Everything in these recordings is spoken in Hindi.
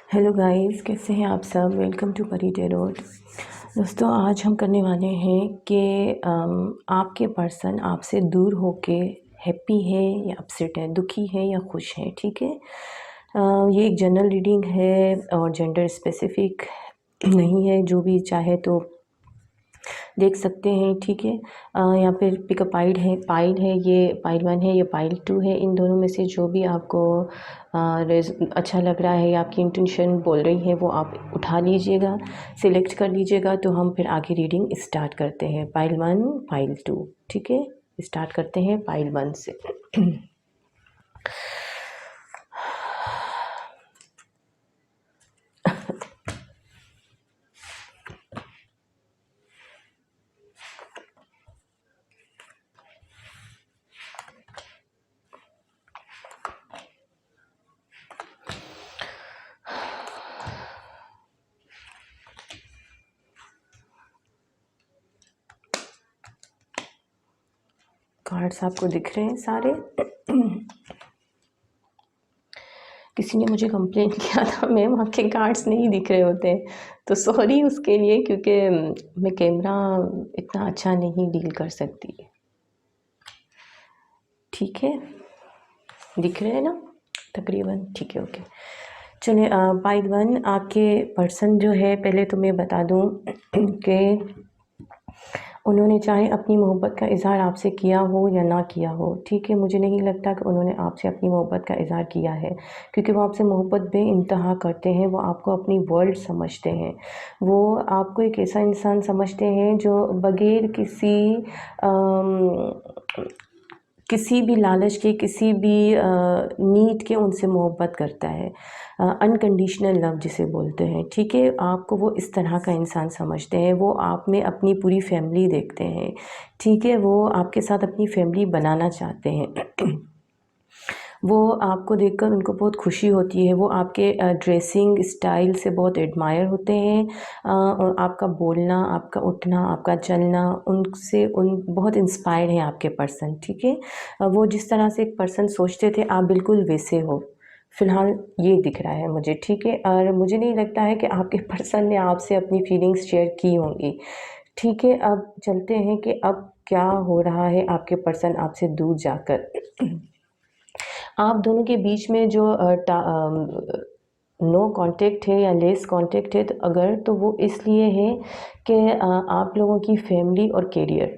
हेलो गाइस, कैसे हैं आप सब। वेलकम टू परी टेरोट। दोस्तों, आज हम करने वाले हैं कि आपके पर्सन आपसे दूर होके हैप्पी है या अपसेट है, दुखी है या खुश है। ठीक है। ये एक जनरल रीडिंग है और जेंडर स्पेसिफिक नहीं है। जो भी चाहे तो देख सकते हैं। ठीक है। यहाँ पे पिकअप पाइल है, ये पाइल 1 है, ये पाइल 2 है। इन दोनों में से जो भी आपको अच्छा लग रहा है या आपकी इंटेंशन बोल रही है वो आप उठा लीजिएगा, सिलेक्ट कर लीजिएगा। तो हम फिर आगे रीडिंग स्टार्ट करते हैं। Pile 1, pile 2। ठीक है। स्टार्ट करते हैं पाइल 1 से। कार्ड्स आपको दिख रहे हैं सारे। किसी ने मुझे कंप्लेन किया था मैम आपके कार्ड्स नहीं दिख रहे होते हैं, तो सॉरी उसके लिए, क्योंकि मैं कैमरा इतना अच्छा नहीं डील कर सकती। ठीक है, दिख रहे हैं ना तकरीबन। ठीक है, ओके। चलिए, पाइल 1 आपके पर्सन जो है, पहले तो मैं बता दूं कि उन्होंने चाहे अपनी मोहब्बत का इज़हार आपसे किया हो या ना किया हो। ठीक है। मुझे नहीं लगता कि उन्होंने आपसे अपनी मोहब्बत का इज़हार किया है, क्योंकि वो आपसे मोहब्बत बेइंतहा करते हैं। वो आपको अपनी वर्ल्ड समझते हैं। वो आपको एक ऐसा इंसान समझते हैं जो बग़ैर किसी भी लालच के, किसी भी नीड के उनसे मोहब्बत करता है। अनकंडीशनल लव जिसे बोलते हैं। ठीक है। आपको वो इस तरह का इंसान समझते हैं। वो आप में अपनी पूरी फैमिली देखते हैं। ठीक है। वो आपके साथ अपनी फैमिली बनाना चाहते हैं। वो आपको देखकर उनको बहुत खुशी होती है। वो आपके ड्रेसिंग स्टाइल से बहुत एडमायर होते हैं। और आपका बोलना, आपका उठना, आपका चलना, उनसे बहुत इंस्पायर्ड हैं आपके पर्सन। ठीक है। वो जिस तरह से एक पर्सन सोचते थे, आप बिल्कुल वैसे हो। फ़िलहाल ये दिख रहा है मुझे। ठीक है। और मुझे नहीं लगता है कि आपके पर्सन ने आपसे अपनी फीलिंग्स शेयर की होंगी। ठीक है। अब चलते हैं कि अब क्या हो रहा है आपके पर्सन आपसे दूर जाकर। आप दोनों के बीच में जो नो कांटेक्ट है या लेस कांटेक्ट है, तो अगर तो वो इसलिए है कि आप लोगों की फैमिली और कैरियर।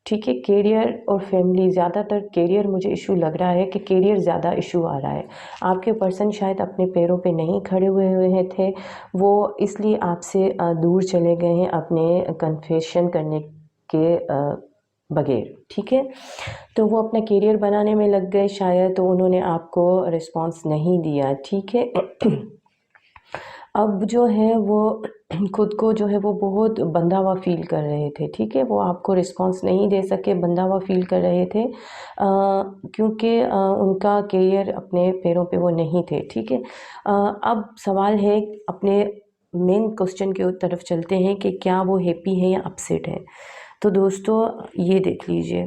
ठीक है। कैरियर और फैमिली, ज़्यादातर कैरियर मुझे इशू लग रहा है कि कैरियर ज़्यादा इशू आ रहा है। आपके पर्सन शायद अपने पैरों पे नहीं खड़े हुए थे। वो इसलिए आपसे दूर चले गए हैं अपने कन्फेशन करने के बगैर। ठीक है। तो वो अपना करियर बनाने में लग गए शायद, तो उन्होंने आपको रिस्पांस नहीं दिया। ठीक है। अब जो है वो खुद को जो है वो बहुत बंधा हुआ फ़ील कर रहे थे। ठीक है। वो आपको रिस्पांस नहीं दे सके, बंधा हुआ फ़ील कर रहे थे, क्योंकि उनका करियर अपने पैरों पे वो नहीं थे। ठीक है। अब सवाल है, अपने मेन क्वेश्चन की तरफ चलते हैं कि क्या वो हैप्पी है या अपसेट है। तो दोस्तों, ये देख लीजिए,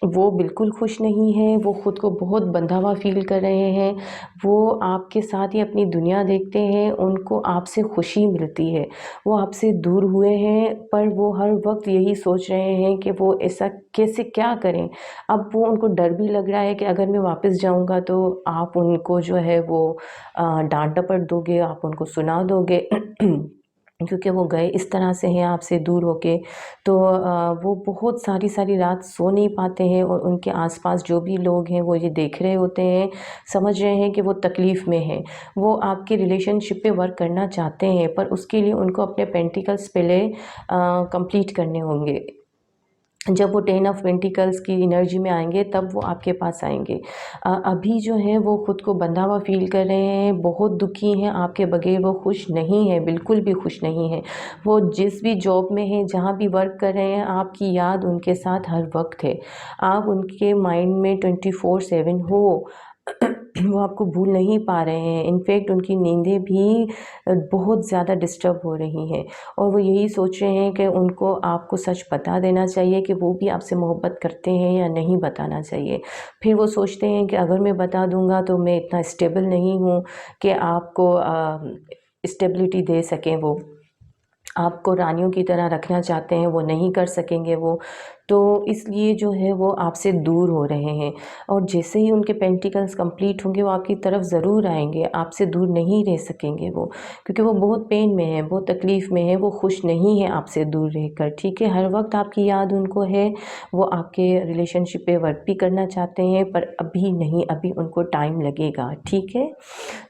वो बिल्कुल खुश नहीं है। वो ख़ुद को बहुत बंधा हुआ फ़ील कर रहे हैं। वो आपके साथ ही अपनी दुनिया देखते हैं। उनको आपसे खुशी मिलती है। वो आपसे दूर हुए हैं, पर वो हर वक्त यही सोच रहे हैं कि वो ऐसा कैसे क्या करें। अब वो उनको डर भी लग रहा है कि अगर मैं वापस जाऊंगा तो आप उनको जो है वो डांट डपट दोगे, आप उनको सुना दोगे। क्योंकि वो गए इस तरह से हैं आपसे दूर होके। तो वो बहुत सारी सारी रात सो नहीं पाते हैं, और उनके आसपास जो भी लोग हैं वो ये देख रहे होते हैं, समझ रहे हैं कि वो तकलीफ़ में हैं। वो आपके रिलेशनशिप पे वर्क करना चाहते हैं, पर उसके लिए उनको अपने पेंटिकल्स पहले कंप्लीट करने होंगे। जब वो 10 ऑफ पेंटिकल्स की एनर्जी में आएंगे तब वो आपके पास आएंगे। अभी जो है वो ख़ुद को बंधा हुआ फ़ील कर रहे हैं, बहुत दुखी हैं आपके बगैर। वो खुश नहीं है, बिल्कुल भी खुश नहीं है। वो जिस भी जॉब में हैं, जहाँ भी वर्क कर रहे हैं, आपकी याद उनके साथ हर वक्त है। आप उनके माइंड में 24/7 हो। वो आपको भूल नहीं पा रहे हैं। इनफैक्ट उनकी नींदें भी बहुत ज़्यादा डिस्टर्ब हो रही हैं और वो यही सोच रहे हैं कि उनको आपको सच बता देना चाहिए कि वो भी आपसे मोहब्बत करते हैं या नहीं बताना चाहिए। फिर वो सोचते हैं कि अगर मैं बता दूँगा तो मैं इतना स्टेबल नहीं हूँ कि आपको स्टेबिलिटी दे सकें वो। आपको रानियों की तरह रखना चाहते हैं, वो नहीं कर सकेंगे वो। तो इसलिए जो है वो आपसे दूर हो रहे हैं और जैसे ही उनके पेंटिकल्स कंप्लीट होंगे वो आपकी तरफ ज़रूर आएँगे, आपसे दूर नहीं रह सकेंगे वो। क्योंकि वो बहुत पेन में हैं, बहुत तकलीफ़ में हैं, वो खुश नहीं हैं आपसे दूर रहकर, ठीक है? हर वक़्त आपकी याद उनको है, वो आपके रिलेशनशिप पे वर्क भी करना चाहते हैं पर अभी नहीं, अभी उनको टाइम लगेगा, ठीक है?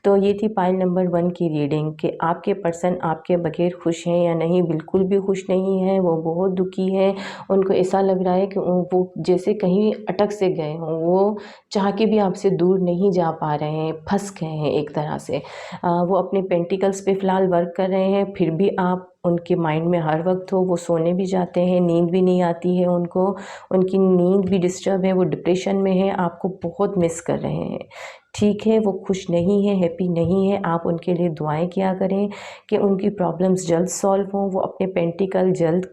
तो ये थी पाइल नंबर 1 की रीडिंग कि आपके पर्सन आपके बगैर खुश हैं या नहीं। बिल्कुल भी खुश नहीं है, वो बहुत दुखी है। उनको ऐसा लग रहा है कि वो जैसे कहीं अटक से गए हों, वो चाह के भी आपसे दूर नहीं जा पा रहे हैं, फंस गए हैं एक तरह से। वो अपने पेंटिकल्स पे फ़िलहाल वर्क कर रहे हैं, फिर भी आप उनके माइंड में हर वक्त हो। वो सोने भी जाते हैं, नींद भी नहीं आती है उनको, उनकी नींद भी डिस्टर्ब है, वो डिप्रेशन में है, आपको बहुत मिस कर रहे हैं, ठीक है? वो खुश नहीं है, हैप्पी नहीं है। आप उनके लिए दुआएं किया करें कि उनकी प्रॉब्लम्स जल्द सॉल्व हों, वो अपने पेंटिकल जल्द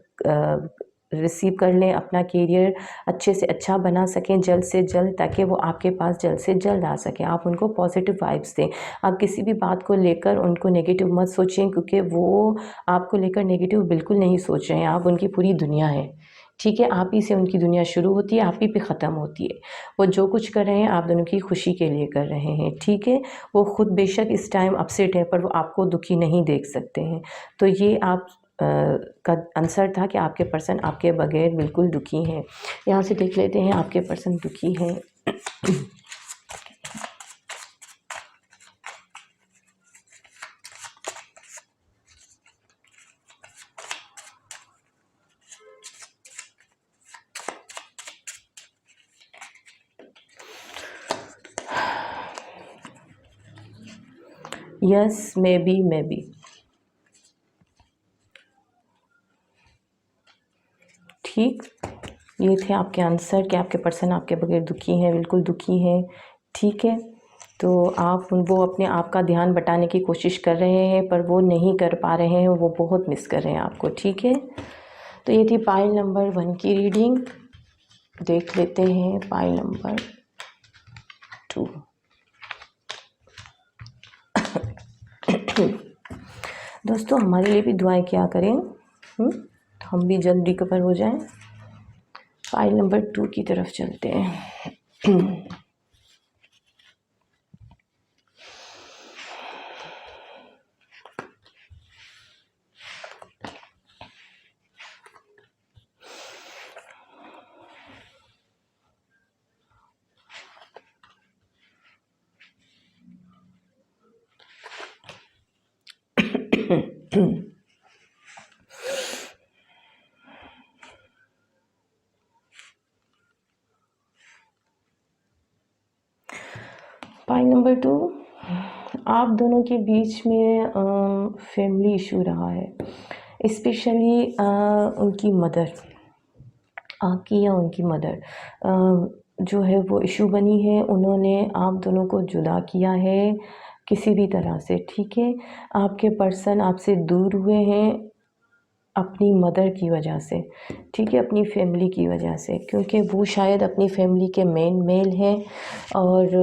रिसीव कर लें, अपना करियर अच्छे से अच्छा बना सकें जल्द से जल्द, ताकि वो आपके पास जल्द से जल्द आ सकें। आप उनको पॉजिटिव वाइब्स दें। आप किसी भी बात को लेकर उनको नेगेटिव मत सोचें, क्योंकि वो आपको लेकर नेगेटिव बिल्कुल नहीं सोच रहे हैं। आप उनकी पूरी दुनिया हैं, ठीक है? आप ही से उनकी दुनिया शुरू होती है, आप ही पे ख़त्म होती है। वो जो कुछ कर रहे हैं आप दोनों की खुशी के लिए कर रहे हैं, ठीक है? वो खुद बेशक इस टाइम अपसेट है पर वो आपको दुखी नहीं देख सकते हैं। तो ये आप का आंसर था कि आपके पर्सन आपके बगैर बिल्कुल दुखी हैं। यहाँ से देख लेते हैं आपके पर्सन दुखी हैं। Yes, may be. ठीक, ये थे आपके आंसर कि आपके पर्सन आपके बगैर दुखी हैं, बिल्कुल दुखी हैं, ठीक है? तो वो अपने आप का ध्यान बटाने की कोशिश कर रहे हैं पर वो नहीं कर पा रहे हैं, वो बहुत मिस कर रहे हैं आपको, ठीक है? तो ये थी पाइल नंबर 1 की रीडिंग। देख लेते हैं पाइल नंबर 2। दोस्तों हमारे लिए भी दुआएं किया करें, हम भी जल्द रिकवर हो जाएं। फाइल नंबर 2 की तरफ चलते हैं। पॉइंट नंबर 2, आप दोनों के बीच में फैमिली इशू रहा है, स्पेशली उनकी मदर, आपकी या उनकी मदर जो है वो इशू बनी है। उन्होंने आप दोनों को जुदा किया है किसी भी तरह से, ठीक है? आपके पर्सन आपसे दूर हुए हैं अपनी मदर की वजह से, ठीक है? अपनी फैमिली की वजह से, क्योंकि वो शायद अपनी फैमिली के मेन मेल हैं और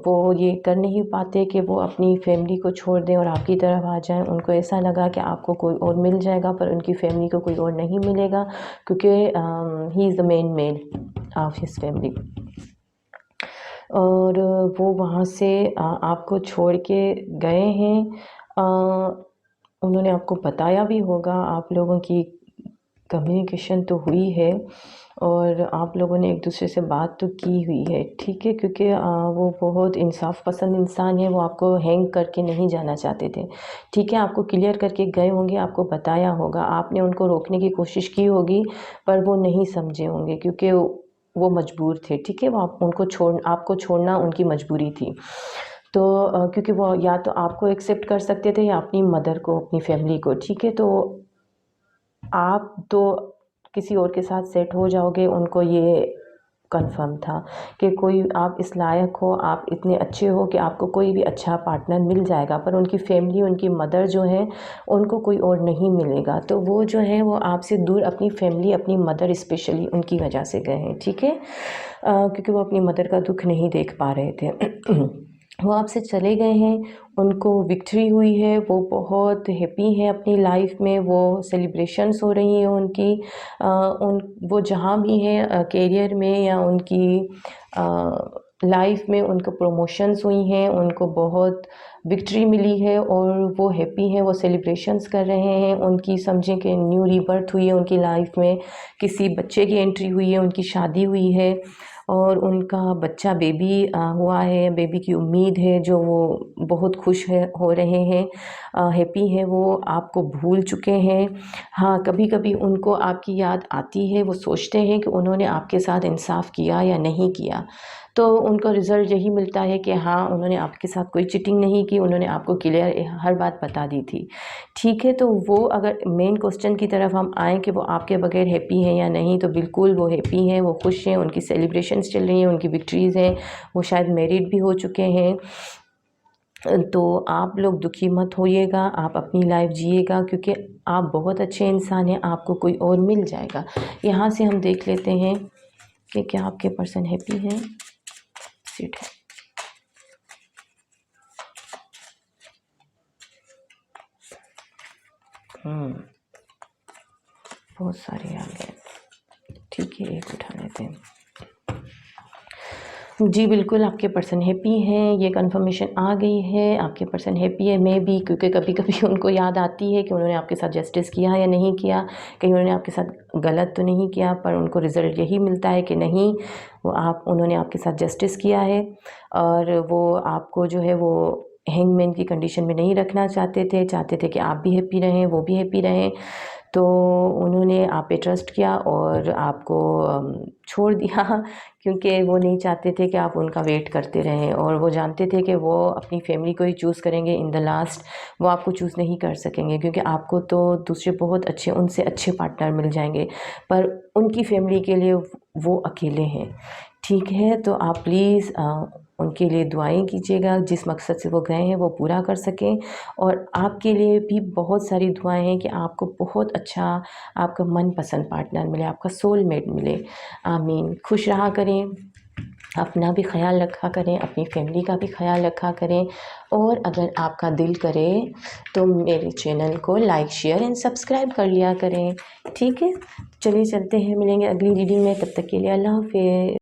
वो ये कर नहीं पाते कि वो अपनी फैमिली को छोड़ दें और आपकी तरफ आ जाएं। उनको ऐसा लगा कि आपको कोई और मिल जाएगा पर उनकी फैमिली को कोई और नहीं मिलेगा, क्योंकि he is the main male of his family. और वो वहाँ से आपको छोड़ के गए हैं। उन्होंने आपको बताया भी होगा, आप लोगों की कम्युनिकेशन तो हुई है और आप लोगों ने एक दूसरे से बात तो की हुई है, ठीक है? क्योंकि वो बहुत इंसाफ पसंद इंसान है, वो आपको हैंग करके नहीं जाना चाहते थे, ठीक है? आपको क्लियर करके गए होंगे, आपको बताया होगा, आपने उनको रोकने की कोशिश की होगी पर वो नहीं समझे होंगे क्योंकि वो मजबूर थे, ठीक है? वो आपको छोड़ना उनकी मजबूरी थी। तो क्योंकि वो या तो आपको एक्सेप्ट कर सकते थे या अपनी मदर को, अपनी फैमिली को, ठीक है? तो आप तो किसी और के साथ सेट हो जाओगे, उनको ये कंफर्म था कि कोई आप इस लायक हो, आप इतने अच्छे हो कि आपको कोई भी अच्छा पार्टनर मिल जाएगा, पर उनकी फैमिली, उनकी मदर जो है उनको कोई और नहीं मिलेगा। तो वो जो है वो आपसे दूर अपनी फैमिली, अपनी मदर स्पेशली उनकी वजह से गए हैं, ठीक है, क्योंकि वो अपनी मदर का दुख नहीं देख पा रहे थे। वो आपसे चले गए हैं, उनको विक्ट्री हुई है, वो बहुत हैप्पी हैं अपनी लाइफ में, वो सेलिब्रेशंस हो रही हैं उनकी, उन वो जहाँ भी हैं कैरियर में या उनकी लाइफ में उनको प्रमोशंस हुई हैं, उनको बहुत विक्ट्री मिली है और वो हैप्पी हैं, वो सेलिब्रेशंस कर रहे हैं। उनकी समझें कि न्यू रीबर्थ हुई है उनकी लाइफ में, किसी बच्चे की एंट्री हुई है, उनकी शादी हुई है और उनका बच्चा बेबी हुआ है, बेबी की उम्मीद है, जो वो बहुत खुश है हो रहे हैं, हैप्पी हैं, वो आपको भूल चुके हैं। हाँ, कभी कभी उनको आपकी याद आती है, वो सोचते हैं कि उन्होंने आपके साथ इंसाफ किया या नहीं किया, तो उनका रिज़ल्ट यही मिलता है कि हाँ, उन्होंने आपके साथ कोई चीटिंग नहीं की, उन्होंने आपको क्लियर हर बात बता दी थी, ठीक है। तो वो अगर मेन क्वेश्चन की तरफ हम आएँ कि वो आपके बगैर हैप्पी हैं या नहीं, तो बिल्कुल वो हैप्पी हैं, वो खुश हैं, उनकी सेलिब्रेशंस चल रही हैं, उनकी विक्ट्रीज़ हैं, वो शायद मैरिड भी हो चुके हैं। तो आप लोग दुखी मत होइएगा, आप अपनी लाइफ जिएगा, क्योंकि आप बहुत अच्छे इंसान हैं, आपको कोई और मिल जाएगा। यहाँ से हम देख लेते हैं कि क्या आपके पर्सन हैप्पी हैं। सीट है, बहुत सारे आ गए, ठीक है, एक उठा लेते हैं। जी बिल्कुल, आपके पर्सन हैप्पी हैं, ये कंफर्मेशन आ गई है, आपके पर्सन हैप्पी है। मे बी क्योंकि कभी कभी उनको याद आती है कि उन्होंने आपके साथ जस्टिस किया या नहीं किया, कहीं उन्होंने आपके साथ गलत तो नहीं किया, पर उनको रिज़ल्ट यही मिलता है कि नहीं, उन्होंने आपके साथ जस्टिस किया है और वो आपको जो है वो हैंगमैन की कंडीशन में नहीं रखना चाहते थे कि आप भी हैप्पी रहें, वो भी हैप्पी रहें। तो उन्होंने आप पे ट्रस्ट किया और आपको छोड़ दिया, क्योंकि वो नहीं चाहते थे कि आप उनका वेट करते रहें, और वो जानते थे कि वो अपनी फैमिली को ही चूज़ करेंगे इन द लास्ट, वो आपको चूज़ नहीं कर सकेंगे, क्योंकि आपको तो दूसरे बहुत अच्छे, उनसे अच्छे पार्टनर मिल जाएंगे, पर उनकी फैमिली के लिए वो अकेले हैं, ठीक है। तो आप प्लीज़ उनके लिए दुआएं कीजिएगा, जिस मकसद से वो गए हैं वो पूरा कर सकें, और आपके लिए भी बहुत सारी दुआएं हैं कि आपको बहुत अच्छा, आपका मनपसंद पार्टनर मिले, आपका सोलमेट मिले। आमीन। खुश रहा करें, अपना भी ख्याल रखा करें, अपनी फैमिली का भी ख्याल रखा करें, और अगर आपका दिल करे तो मेरे चैनल को लाइक, शेयर एंड सब्सक्राइब कर लिया करें, ठीक है। चलिए चलते हैं, मिलेंगे अगली रीडिंग में, तब तक के लिए अल्लाह हाफ़िज़।